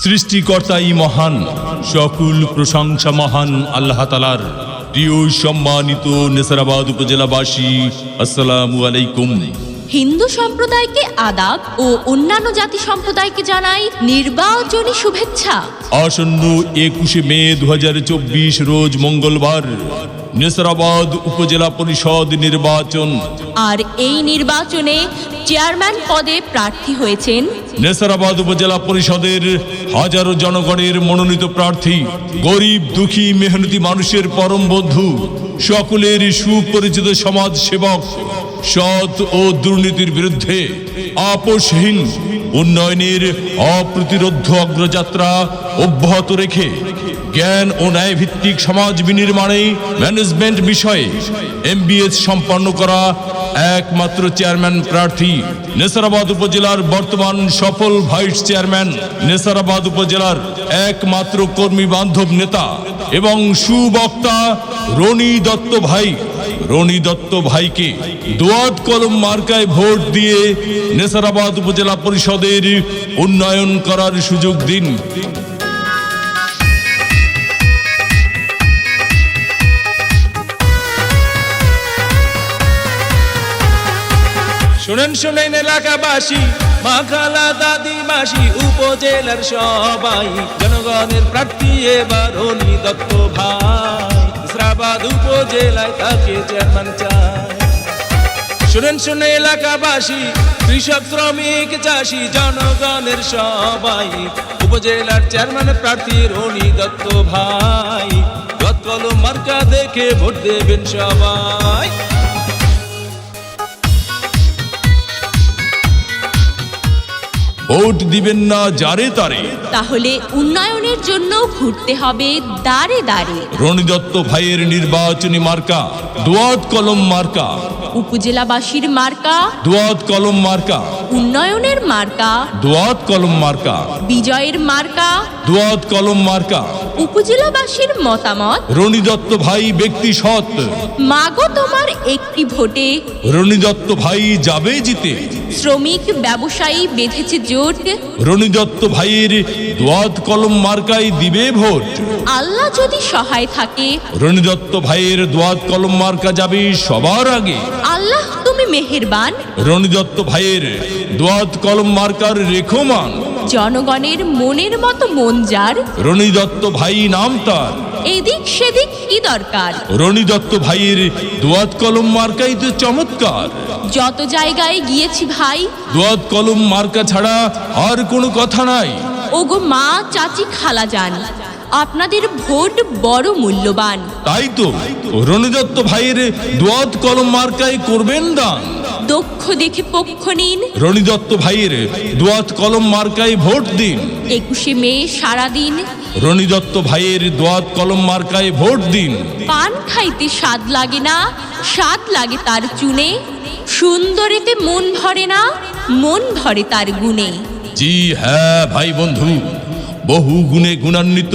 সৃষ্টিকর্তাই মহান, সকল প্রশংসা মহান আল্লাহ তাআলার। প্রিয় সম্মানিত নেসারাবাদ উপজেলাবাসী, আসসালামু আলাইকুম। হিন্দু সম্প্রদায়কে আদাব ও অন্যান্য জাতি সম্প্রদায়কে জানাই নির্বাচনী শুভেচ্ছা। আসন্ন 21শে মে 2024 রোজ মঙ্গলবার নেসারাবাদ উপজেলা পরিষদ নির্বাচন। আর এই নির্বাচনে চেয়ারম্যান পদে প্রার্থী হয়েছেন নেসারাবাদ উপজেলা পরিষদের হাজারো জনগণের মনোনীত প্রার্থী, গরিব দুঃখী মেহনতি মানুষের পরম বন্ধু, সকলের সুপরিচিত সমাজ সেবক, সৎ ও দুর্নীতির বিরুদ্ধে আপোষহীন উন্নয়নের অপ্রতিরোধ্য অগ্রযাত্রা অব্যাহত রেখে জ্ঞান ও ন্যায় ভিত্তিক সমাজ বিনির্মাণে ম্যানেজমেন্ট বিষয়ে MBS সম্পন্ন করা একমাত্র চেয়ারম্যান প্রার্থী, নেসারাবাদ উপজেলার বর্তমান সফল ভাইস চেয়ারম্যান, নেসারাবাদ উপজেলার একমাত্র কর্মী বান্ধব নেতা এবং সুবক্তা রনি দত্ত ভাই। রনি দত্ত ভাইকে দোয়াত কলম মার্কায় ভোট দিয়ে নেসারাবাদ উপজেলা পরিষদের উন্নয়ন করার সুযোগ দিন। শুনেন শুনেন এলাকাবাসী, মা খালা দাদি মাসি, উপজেলার সবাই, জনগণের প্রার্থী এবার রনি দত্ত ভাই। নেসারাবাদ উপজেলায় তাকে চেয়ারম্যান চাই। শুনেন শুনে এলাকাবাসী, কৃষক শ্রমিক চাষি, জনগণের সবাই, উপজেলার চেয়ারম্যান প্রার্থী রনি দত্ত ভাই। দোয়াত কলম মার্কা দেখে ভোট দেবেন সবাই। ভোট দিবেন না যারে তারে, তাহলে উন্নয়নের জন্য ঘুরতে হবে দাঁড়ে দাঁড়ে। রনি দত্ত ভাইয়ের নির্বাচনী মার্কা দোয়াত কলম মার্কা। উপজেলাবাসীর মার্কা দোয়াত কলম মার্কা, উন্নয়নের মার্কা, দোয়াত কলম মার্কা, বিজয়ের মার্কা। দোয়াত কলম মার্কা। উপজেলাবাসীর মতামত, রনি দত্ত ভাই ব্যক্তি সৎ, মাগো তোমার একটি ভোটে রনি দত্ত ভাই যাবে জিতে। শ্রমিক ব্যবসায়ী বেঁধেছে জোট, রনি দত্ত ভাইয়ের দোয়াত কলম মার্কায় দিবে ভোট। আল্লাহ যদি সহায় থাকে রনি দত্ত ভাইয়ের দোয়াত কলম মার্কা যাবে সবার আগে। আল্লাহ তুমি মেহেরবান। রনি দত্ত ভাইয়ের দোয়াত কলম মার্কার রেখমান, জনগণের মনের মতো মন যার, রনি দত্ত ভাই নাম তার। এদিক সেদিক কি দরকার, রনি দত্ত ভাইয়ের দোয়াত কলম মার্কাই তো চমৎকার। যত জায়গায় গিয়েছি ভাই, দোয়াত কলম মার্কা ছাড়া আর কোনো কথা নাই। ওগো মা চাচি খালা যান, আপনাদের ভোট বড় মূল্যবান। তাই তো রনি দত্ত ভাইয়ের দোয়াত কলম মার্কায় করবেন দান। দক্ষ দেখে পক্ষ নিন, রনি দত্ত ভাইয়ের দোয়াত কলম মার্কায় ভোট দিন। 21শে মে সারাদিন রনি দত্ত ভাইয়ের দোয়াত কলম মার্কায় ভোট দিন। পান খাইতে স্বাদ লাগে না, স্বাদ লাগে তার চুনে, সুন্দরেতে মন ভরে না, মন ভরে তার গুণে। জি হ্যাঁ ভাই বন্ধু, বহু গুণে গুণান্বিত